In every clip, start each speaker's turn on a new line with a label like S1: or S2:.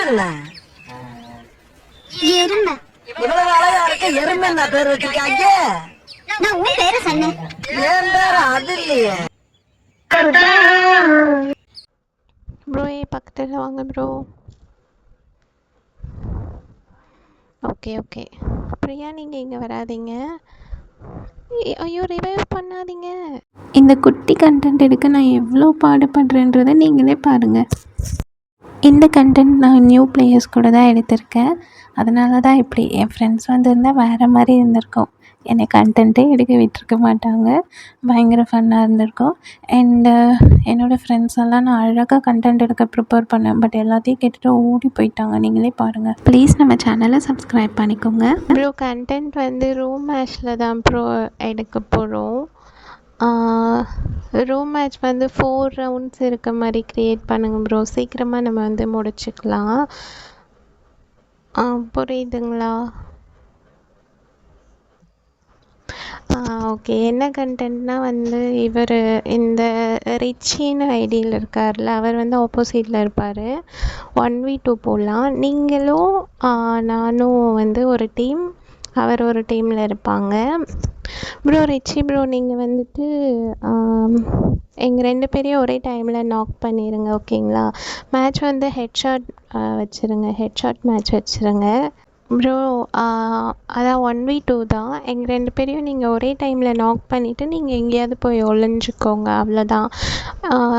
S1: என்ன
S2: எருமை.
S1: இவ்வளவு அழகா இருக்க எருமை என்ன பேர் வச்சிருக்காங்க?
S2: நான் உன் பேரை சொன்னேன்.
S1: என் பேர் அது இல்லையே.
S3: ப்ரோ பக்கத்தில் வாங்க ப்ரோ. ஓகே ஓகே பிரியா நீங்கள் இங்கே வராதீங்க. ஐயோ ரிவைவ் பண்ணாதீங்க. இந்த குட்டி கண்டென்ட் எடுக்க நான் எவ்வளோ பாடுபடுறேன்றதை நீங்களே பாருங்கள். இந்த கண்டென்ட் நான் நியூ பிளேயர்ஸ் கூட தான் எடுத்திருக்கேன். அதனால தான் இப்படி. என் ஃப்ரெண்ட்ஸ் வந்திருந்தால் வேறு மாதிரி இருந்திருக்கும். என்னை கண்டென்ட்டே எடுக்க விட்டுருக்க மாட்டாங்க. பயங்கர ஃபன்னாக இருந்திருக்கும். அண்டு என்னோடய ஃப்ரெண்ட்ஸ் எல்லாம் நான் அழகாக கண்டென்ட் எடுக்க ப்ரிப்பேர் பண்ணேன். பட் எல்லாத்தையும் கேட்டுட்டு ஓடி போயிட்டாங்க. நீங்களே பாருங்கள். ப்ளீஸ் நம்ம சேனலை சப்ஸ்கிரைப் பண்ணிக்கோங்க. ப்ரோ கண்டென்ட் வந்து ரூம் மேட்ச்சில் தான் ப்ரோ எடுக்க போகிறோம். ரூம் மேட்ச் வந்து 4 ரவுண்ட்ஸ் இருக்க மாதிரி க்ரியேட் பண்ணுங்கள் ப்ரோ. சீக்கிரமாக நம்ம வந்து முடிச்சுக்கலாம். புரியுதுங்களா? ஓகே. என்ன கண்டென்ட்னால் வந்து இவர் இந்த ரிச்சின்னு ஐடியில் இருக்கார்ல, அவர் வந்து ஆப்போசிட்டில் இருப்பார். 1v2 போடலாம். நீங்களும் நானும் வந்து ஒரு டீம், அவர் ஒரு டீமில் இருப்பாங்க. ப்ரோ ரிச்சி ப்ரோ நீங்கள் வந்துட்டு எங்கள் 2 பேரையும் ஒரே டைமில் நாக் பண்ணிடுங்க. ஓகேங்களா? மேட்ச் வந்து ஹெட்ஷாட் வச்சுருங்க. ஹெட்ஷாட் மேட்ச் வச்சுருங்க ப்ரோ. அதான் 1v2 தான். எங்கள் 2 பேரையும் நீங்கள் ஒரே டைமில் நாக் பண்ணிவிட்டு நீங்கள் எங்கேயாவது போய் ஒளிஞ்சிக்கோங்க. அவ்வளோதான்.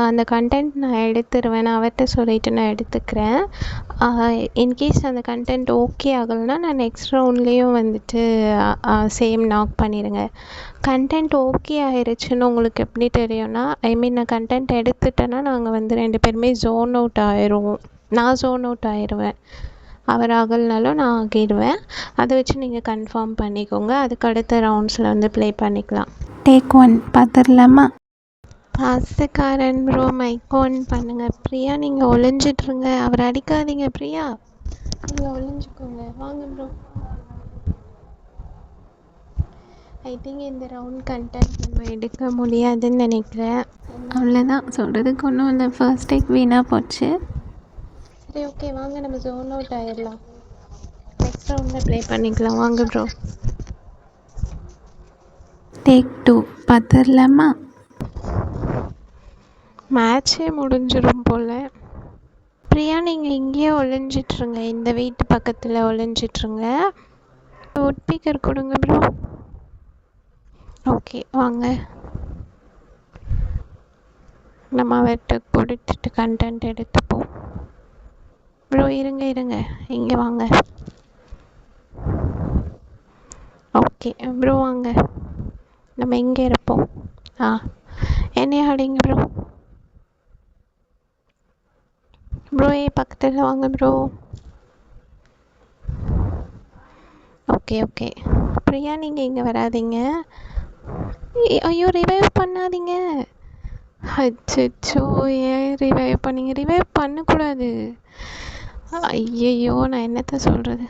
S3: அந்த கண்டென்ட் நான் எடுத்துருவேன். நான் அவர்கிட்ட சொல்லிவிட்டு நான் எடுத்துக்கிறேன். இன்கேஸ் அந்த கண்டென்ட் ஓகே ஆகலைன்னா நான் நெக்ஸ்ட் ரவுண்ட்லேயும் வந்துட்டு சேம் நாக் பண்ணிடுங்க. கண்டென்ட் ஓகே ஆயிடுச்சுன்னு உங்களுக்கு எப்படி தெரியும்னா, நான் கண்டென்ட் எடுத்துட்டேன்னா நாங்கள் வந்து 2 பேருமே ஜோன் அவுட் ஆயிடுவோம். நான் ஜோன் அவுட் ஆயிடுவேன். அவர் ஆகலைனாலும் நான் ஆகிடுவேன். அதை வச்சு நீங்கள் கன்ஃபார்ம் பண்ணிக்கோங்க. அதுக்கு அடுத்த ரவுண்ட்ஸில் வந்து ப்ளே பண்ணிக்கலாம். டேக் 1 பார்த்துடலாமா? பாசக்காரன் ப்ரோ மைக் ஆன் பண்ணுங்கள். பிரியா நீங்கள் ஒளிஞ்சிட்ருங்க. அவர் அடிக்காதீங்க. பிரியா நீங்கள் ஒளிஞ்சிக்கோங்க. வாங்க ப்ரோ. ஐ திங்க் இந்த ரவுண்ட் கண்டென்ட் நம்ம எடுக்க முடியாதுன்னு நினைக்கிறேன். அவ்வளோதான், சொல்கிறதுக்கு ஒன்றும் இல்லை. ஃபர்ஸ்ட் டேக் வீணாக போச்சு. சரி ஓகே வாங்க நம்ம ஜோன் அவுட் ஆயிடலாம். நெக்ஸ்ட் ரவுண்டில் ப்ளே பண்ணிக்கலாம். வாங்க ப்ரோ. டேக் 2 பார்த்துடலாமா? மேட்ச்சே முடிஞ்சிடும் போல். பிரியா நீங்கள் இங்கேயே ஒளிஞ்சிட்ருங்க. இந்த வீட்டு பக்கத்தில் ஒளிஞ்சிட்ருங்க. வுட் பீக்கர் கொடுங்க ப்ரோ. ஓகே வாங்க. நம்ம அவர்கிட்ட கொடுத்துட்டு கண்டென்ட் எடுத்துப்போம். ப்ரோ இருங்க இங்கே வாங்க. ஓகே ப்ரோ வாங்க. நம்ம இங்கே இருப்போம். என்னைய ஆடிங்க ப்ரோ. ப்ரோ பக்கத்தில் வாங்க ப்ரோ. ஓகே ஓகே பிரியா நீங்கள் இங்கே வராதீங்க. ஐயோ ரிவைவ் பண்ணாதீங்க. அச்சோ ஏன் ரிவைவ் பண்ணீங்க? ரிவைவ் பண்ணக்கூடாது. ஐயையோ நான் என்னத்த சொல்கிறது.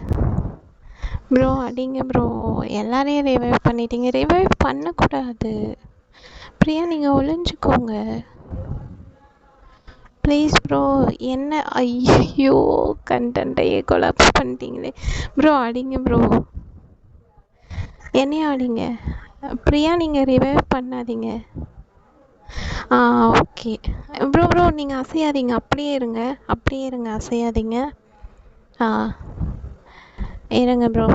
S3: ப்ரோ அடிங்க ப்ரோ. எல்லாரையும் ரிவைவ் பண்ணிட்டீங்க. ரிவைவ் பண்ணக்கூடாது. பிரியா நீங்கள் ஒளிஞ்சிக்கோங்க ப்ளீஸ் ப்ரோ. என்ன ஐயோ கண்டென்ட்டையே கொலாப்ஸ் பண்ணிட்டீங்களே. ப்ரோ அடிங்க ப்ரோ. என்னையும் அடிங்க. பிரியா நீங்கள் ரிவைவ் பண்ணாதீங்க. ஓகே ப்ரோ நீங்கள் அசையாதீங்க. அப்படியே இருங்க அசையாதீங்க. இருங்க ப்ரோ.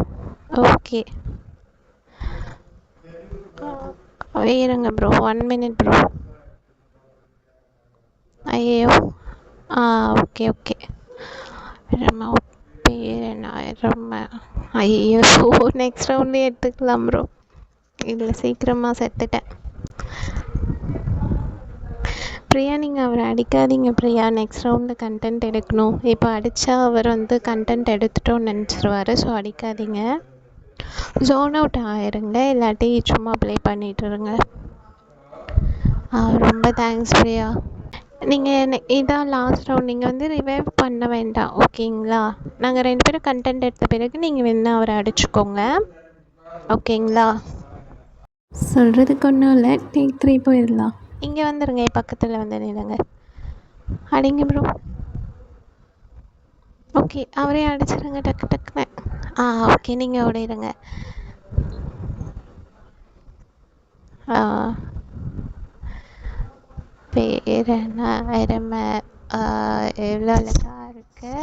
S3: ஓகே இருங்க ப்ரோ. 1 minute bro. ஐயோ ஓகே ரொம்ப பேர் ரொம்ப ஐயோ நெக்ஸ்ட் ரவுண்ட்லேயே எடுத்துக்கலாம் ப்ரோ. இதில் சீக்கிரமாக செத்துட்டேன். பிரியா நீங்கள் அவரை அடிக்காதீங்க பிரியா. நெக்ஸ்ட் ரவுண்டில் கண்டென்ட் எடுக்கணும். இப்போ அடித்தா அவர் வந்து கண்டென்ட் எடுத்துட்டோன்னு நினச்சிருவார். ஸோ அடிக்காதீங்க. ஜோன் அவுட் ஆயிருங்க. இல்லாட்டி சும்மா ப்ளே பண்ணிட்டுருங்க. ரொம்ப தேங்க்ஸ் பிரியா. நீங்கள் இதான் லாஸ்ட் ரவுண்ட். நீங்கள் வந்து ரிவைவ் பண்ண வேண்டாம் ஓகேங்களா? நாங்கள் 2 பேரும் கண்டென்ட் எடுத்த பிறகு நீங்கள் வேணா அவரை அடிச்சுக்கோங்க ஓகேங்களா? சொல்கிறதுக்கு ஒன்றும் இல்லை. டேக் 3 போயிடலாம். இங்கே வந்துடுங்க. பக்கத்தில் வந்து நில்லுங்க. அடிங்க ப்ரோ. ஓகே ஓகே அவரே அடிச்சிருங்க டக்கு டக்குன்னு. ஓகே நீங்கள் ஓடிடுங்க. பேர் என்ன? எருமை. எவ்வளோ அழகாக இருக்கு.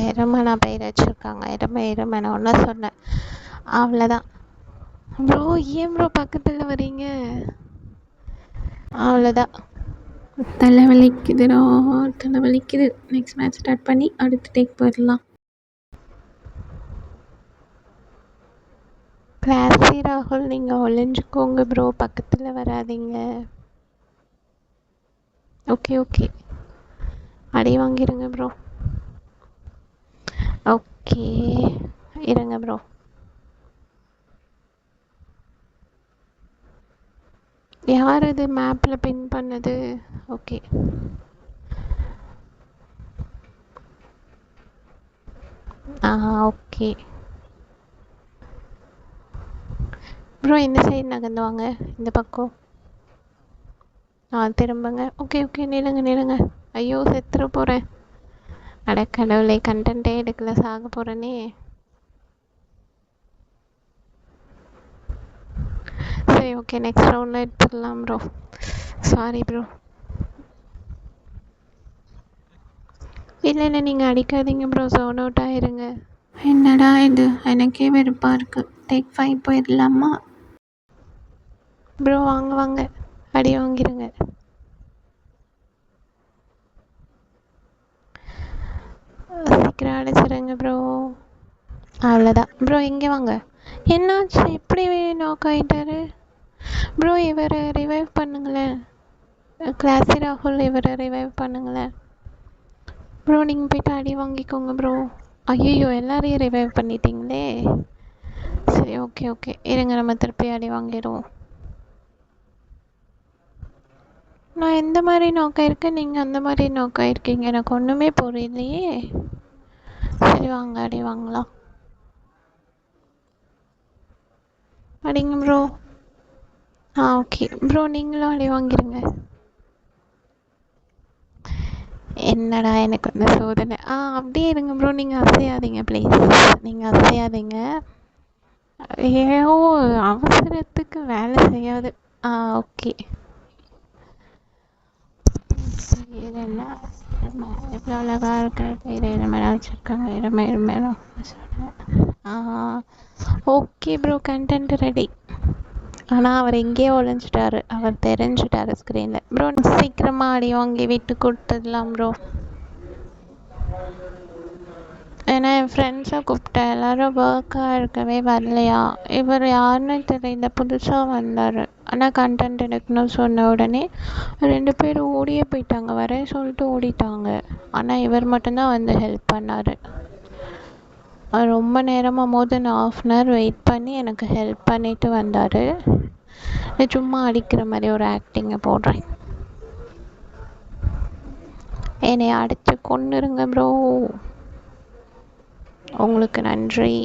S3: எருமை நான் பேர் வச்சுருக்காங்க. எருமை நான் ஒன்றா சொன்னேன், அவ்வளோதான். ப்ரோ ஏன் ப்ரோ பக்கத்தில் வரீங்க? அவ்வளோதான். தலை வலிக்குதுடா, தலை வலிக்குது. நெக்ஸ்ட் மேட்ச் ஸ்டார்ட் பண்ணி அடுத்த டேக் போயிடலாம். கிளாஸி ராகுல் நீங்கள் ஒளிஞ்சுக்கோங்க ப்ரோ, பக்கத்தில் வராதீங்க. ஓகே ஓகே, அடி வாங்கிடுங்க ப்ரோ. ஓகே இருங்க ப்ரோ. யார் இது மேப்பில் பின் பண்ணது? ஓகே ஓகே ப்ரோ இந்த சைடு நகர்ந்து வாங்க, இந்த பக்கம். திரும்புங்க. ஓகே ஓகே நில்லுங்க. ஐயோ செத்துற போகிறேன். அட கடவுளே, கண்டென்ட்டே எடுக்கல, சாக போகிறேனே. சரி ஓகே, நெக்ஸ்ட் ரவுண்டில் எடுத்துடலாம் ப்ரோ. Sorry bro. இல்லை நீங்கள் அடிக்காதீங்க ப்ரோ, ஜோன் அவுட் ஆயிருங்க. என்னடா இது, எனக்கே வெறுப்பாக இருக்குது. டேக் 5 போயிடலாமா? ப்ரோ வாங்க அடி வாங்கிடுங்க. சீக்கிரம் அடிச்சிடுங்க ப்ரோ. அவ்வளோதான் ப்ரோ, இங்கே வாங்க. என்னாச்சு இப்படி நாக் ஆகிட்டாரு ப்ரோ? இவரை ரிவைவ் பண்ணுங்களேன். கிளாஸி ராகுல் இவரை ரிவைவ் பண்ணுங்களேன் ப்ரோ. நீங்கள் போய்ட்டு அடி வாங்கிக்கோங்க ப்ரோ. ஐயோ எல்லாரையும் ரிவைவ் பண்ணிட்டீங்களே. சரி ஓகே ஓகே இருங்க, நம்ம திருப்பி அடி வாங்கிடுவோம். நான் எந்த மாதிரி நோக்காயிருக்கேன், நீங்கள் அந்த மாதிரி நோக்காயிருக்கீங்க, எனக்கு ஒன்றுமே புரியலையே. சரி வாங்க அடி வாங்கலாம். அடிங்க ப்ரோ. ஓகே ப்ரோ, நீங்களும் அடி வாங்கிடுங்க. என்னடா எனக்கு வந்து சோதனை. அப்படியே இருங்க ப்ரோ, நீங்கள் அசையாதீங்க ப்ளீஸ், நீங்கள் அசையாதீங்க. ஏதோ அவசரத்துக்கு வேலை செய்யாது. ஓகே என்ன எவ்வளோ அழகாக இருக்கிற பேர் எருமையாக வச்சுருக்காங்க. எருமை ஓகே ப்ரோ, கண்டென்ட் ரெடி. ஆனால் அவர் எங்கேயோ ஒழிஞ்சிட்டாரு, அவர் தெரிஞ்சிட்டாரு ஸ்க்ரீனில். ப்ரோ சீக்கிரமாக அடி வாங்கி விட்டு கொடுத்துடலாம் ப்ரோ. ஏன்னா என் ஃப்ரெண்ட்ஸை கூப்பிட்டேன், எல்லோரும் ஒர்க்காக இருக்கவே வரலையா. இவர் யாருன்னு தெரியல, புதுசாக வந்தார். ஆனால் கண்டென்ட் எடுக்கணும்னு சொன்ன உடனே 2 பேர் ஓடியே போயிட்டாங்க, வரேன் சொல்லிட்டு ஓடிட்டாங்க. ஆனால் இவர் மட்டும்தான் வந்து ஹெல்ப் பண்ணார். ரொம்ப நேரமாக more than ½ an hour wait பண்ணி எனக்கு ஹெல்ப் பண்ணிவிட்டு வந்தார். சும்மா அடிக்கிற மாதிரி ஒரு ஆக்டிங்கை போடுறேன். என்னை அடித்து கொன்னுருங்க ப்ரோ. உங்களுக்கு நன்றி,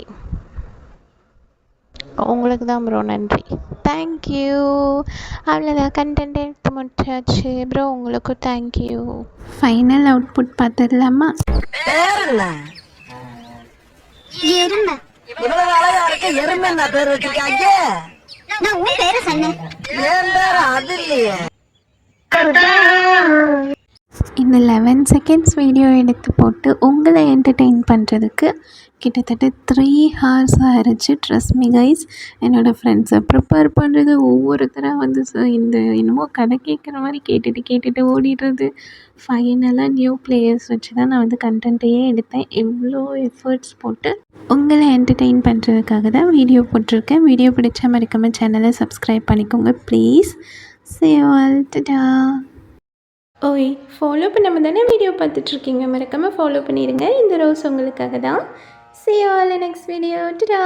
S3: உங்களுக்கு தான் ப்ரோ நன்றி. தேங்க்யூ. அவ்வளோதான், கண்டென்ட் எடுத்து முடிச்சாச்சு ப்ரோ. உங்களுக்கும் தேங்க்யூ. ஃபைனல் அவுட்புட் பார்த்துடலாமா?
S2: எருமை.
S1: இவ்வளவு அழகா இருக்க எருமை என்ன பேர் வச்சிருக்காங்க?
S2: நான் உன் பேரை சொன்னேன்.
S1: என் பேர் அது இல்லையே.
S3: இந்த 11 செகண்ட்ஸ் வீடியோ எடுத்து போட்டு உங்களை என்டர்டெயின் பண்ணுறதுக்கு கிட்டத்தட்ட 3 hours ஆகிடுச்சு. ட்ரஸ்ட் மீ கைஸ், என்னோடய ஃப்ரெண்ட்ஸை ப்ரிப்பேர் பண்ணுறது, ஒவ்வொருத்தராக வந்து இந்த என்னமோ கதை கேட்குற மாதிரி கேட்டுட்டு ஓடிடுறது. ஃபைனலாக நியூ பிளேயர்ஸ் வச்சு தான் நான் வந்து கண்டென்ட்டையே எடுத்தேன். எவ்வளோ எஃபர்ட்ஸ் போட்டு உங்களை என்டர்டெயின் பண்ணுறதுக்காக தான் வீடியோ போட்டிருக்கேன். வீடியோ பிடிச்சா மறக்காமல் சேனலை சப்ஸ்கிரைப் பண்ணிக்கோங்க please. See you all. Ta-da. ஓய், ஃபாலோ பண்ணாமல் தானே வீடியோ பார்த்துட்ருக்கீங்க, மறக்காமல் ஃபாலோ பண்ணிடுங்க. இந்த ரோஸ் உங்களுக்காக தான். See you all in next video. Ta-da.